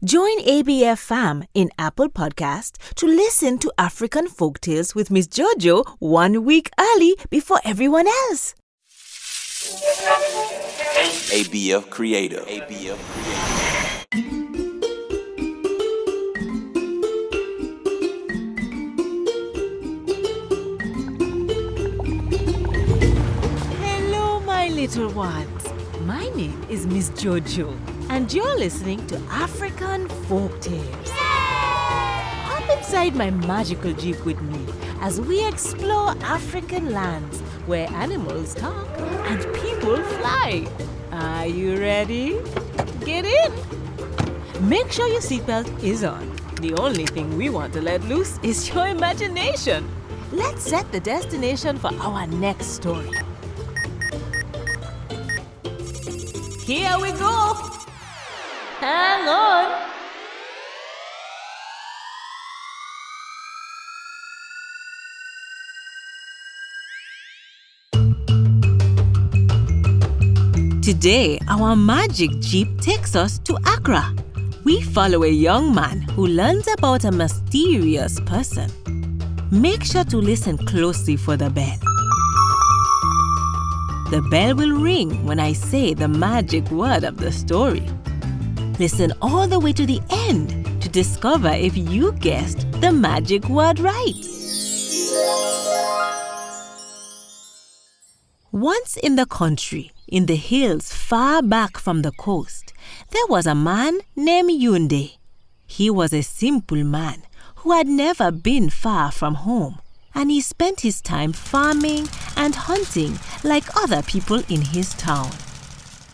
Join ABF Fam in Apple Podcast to listen to African Folktales with Miss Jojo 1 week early before everyone else. ABF Creative. Hello, my little ones. My name is Miss Jojo, and you're listening to African Folktales. Hop inside my magical jeep with me as we explore African lands where animals talk and people fly. Are you ready? Get in! Make sure your seatbelt is on. The only thing we want to let loose is your imagination. Let's set the destination for our next story. Here we go! Hang on! Today, our magic jeep takes us to Accra. We follow a young man who learns about a mysterious person. Make sure to listen closely for the bell. The bell will ring when I say the magic word of the story. Listen all the way to the end to discover if you guessed the magic word right. Once in the country, in the hills far back from the coast, there was a man named Younde. He was a simple man who had never been far from home, and he spent his time farming and hunting like other people in his town.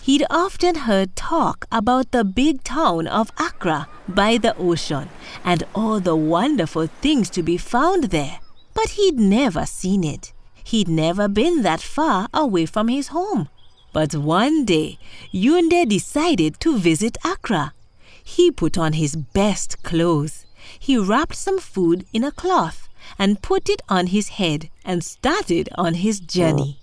He'd often heard talk about the big town of Accra by the ocean and all the wonderful things to be found there, but he'd never seen it. He'd never been that far away from his home. But one day, Younde decided to visit Accra. He put on his best clothes. He wrapped some food in a cloth and put it on his head and started on his journey.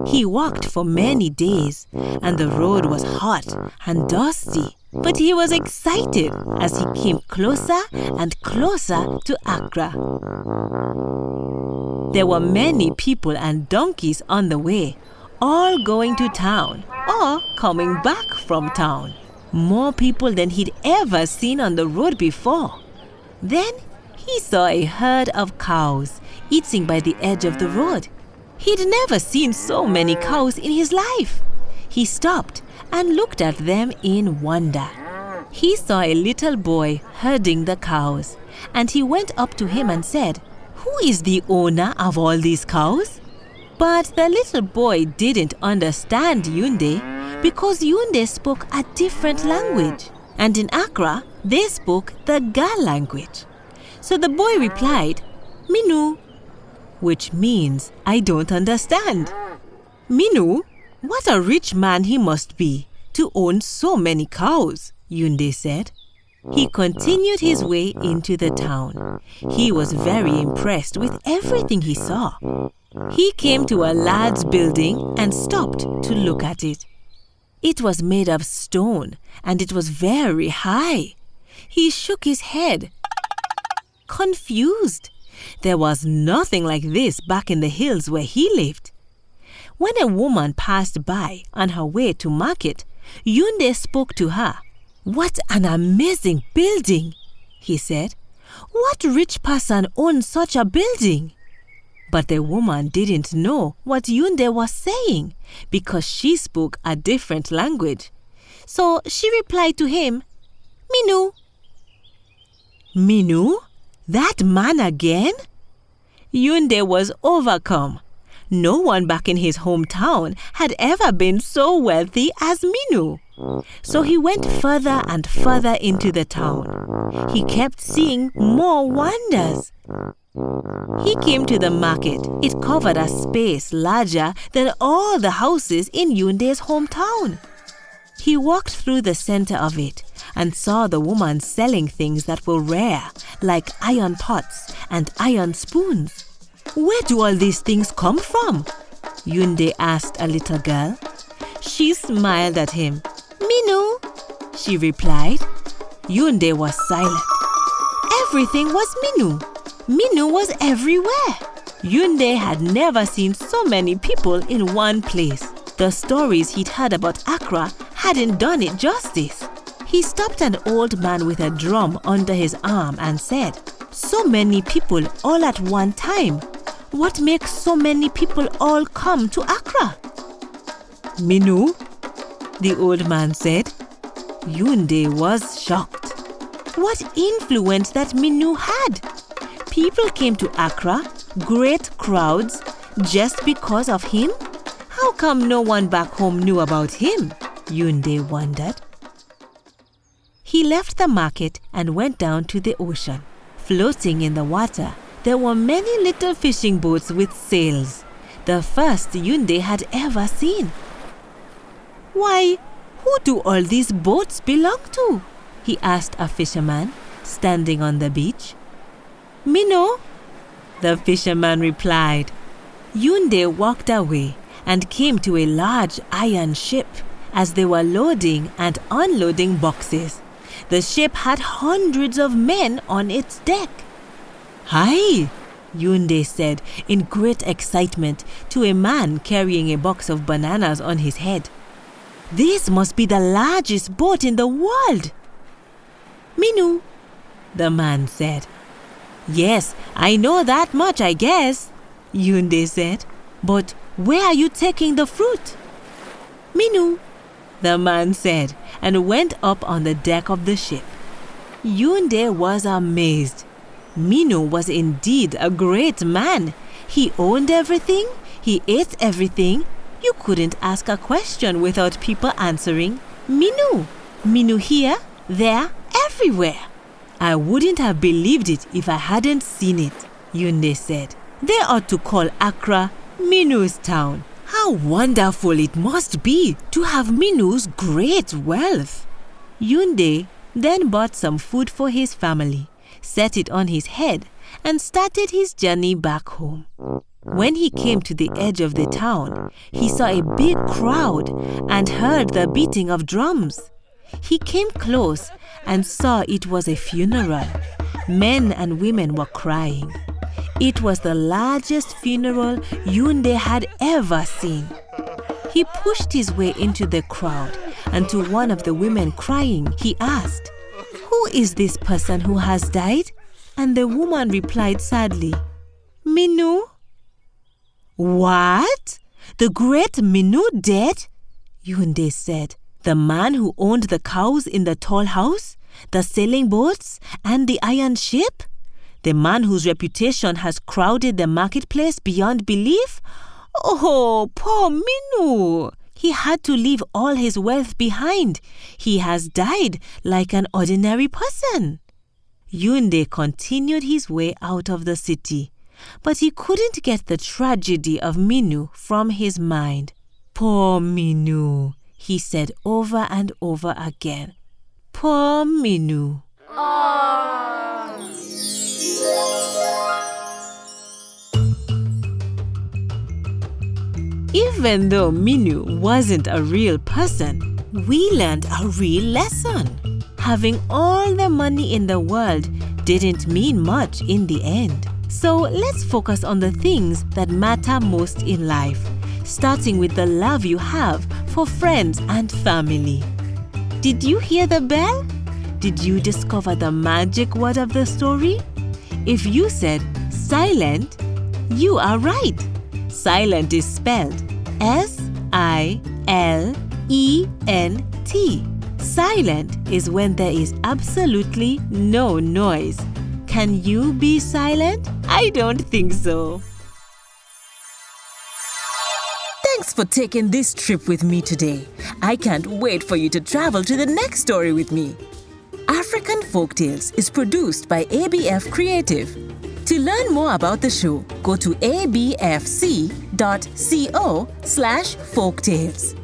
He walked for many days, and the road was hot and dusty, but he was excited as he came closer and closer to Accra. There were many people and donkeys on the way, all going to town or coming back from town. More people than he'd ever seen on the road before. Then he saw a herd of cows eating by the edge of the road. He'd never seen so many cows in his life. He stopped and looked at them in wonder. He saw a little boy herding the cows, and he went up to him and said, "Who is the owner of all these cows?" But the little boy didn't understand Younde because Younde spoke a different language, and in Accra, they spoke the Ga language. So the boy replied, "Minu," which means, "I don't understand." "Minu, what a rich man he must be to own so many cows," Younde said. He continued his way into the town. He was very impressed with everything he saw. He came to a large building and stopped to look at it. It was made of stone and it was very high. He shook his head, confused. There was nothing like this back in the hills where he lived. When a woman passed by on her way to market, Younde spoke to her. "What an amazing building," he said. "What rich person owns such a building?" But the woman didn't know what Younde was saying because she spoke a different language. So she replied to him, "Minu." "Minu? That man again?" Younde was overcome. No one back in his hometown had ever been so wealthy as Minu. So he went further and further into the town. He kept seeing more wonders. He came to the market. It covered a space larger than all the houses in Younde's hometown. He walked through the center of it and saw the woman selling things that were rare, like iron pots and iron spoons. "Where do all these things come from?" Younde asked a little girl. She smiled at him. "Minu," she replied. Younde was silent. Everything was Minu. Minu was everywhere. Younde had never seen so many people in one place. The stories he'd heard about Accra hadn't done it justice. He stopped an old man with a drum under his arm and said, "So many people all at one time. What makes so many people all come to Accra?" "Minu," the old man said. Younde was shocked. What influence that Minu had? People came to Accra, great crowds, just because of him? How come no one back home knew about him? Younde wondered. He left the market and went down to the ocean. Floating in the water, there were many little fishing boats with sails, the first Younde had ever seen. "Why, who do all these boats belong to?" he asked a fisherman standing on the beach. "Minu," the fisherman replied. Younde walked away and came to a large iron ship as they were loading and unloading boxes. The ship had hundreds of men on its deck. "Hi," Younde said in great excitement to a man carrying a box of bananas on his head. "This must be the largest boat in the world." "Minu," the man said. "Yes, I know that much, I guess," Younde said. "But where are you taking the fruit?" "Minu," the man said, and went up on the deck of the ship. Younde was amazed. Minu was indeed a great man. He owned everything. He ate everything. You couldn't ask a question without people answering, "Minu." Minu here, there, everywhere. "I wouldn't have believed it if I hadn't seen it," Younde said. "They ought to call Accra Minu's town. How wonderful it must be to have Minu's great wealth." Younde then bought some food for his family, set it on his head, and started his journey back home. When he came to the edge of the town, he saw a big crowd and heard the beating of drums. He came close and saw it was a funeral. Men and women were crying. It was the largest funeral Younde had ever seen. He pushed his way into the crowd, and to one of the women crying, he asked, "Who is this person who has died?" And the woman replied sadly, "Minu." "What? The great Minu dead?" Younde said. "The man who owned the cows in the tall house, the sailing boats, and the iron ship? The man whose reputation has crowded the marketplace beyond belief? Oh, poor Minu! He had to leave all his wealth behind. He has died like an ordinary person." Younde continued his way out of the city, but he couldn't get the tragedy of Minu from his mind. "Poor Minu," he said over and over again. "Poor Minu." Even though Minu wasn't a real person, we learned a real lesson. Having all the money in the world didn't mean much in the end. So let's focus on the things that matter most in life, starting with the love you have for friends and family. Did you hear the bell? Did you discover the magic word of the story? If you said silent, you are right. Silent is spelled S-I-L-E-N-T. Silent is when there is absolutely no noise. Can you be silent? I don't think so. Thanks for taking this trip with me today. I can't wait for you to travel to the next story with me. African Folktales is produced by ABF Creative. To learn more about the show, go to abfc.co/folktales.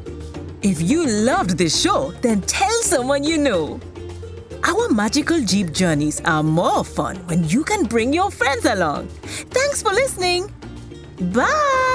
If you loved this show, then tell someone you know. Our magical Jeep journeys are more fun when you can bring your friends along. Thanks for listening. Bye!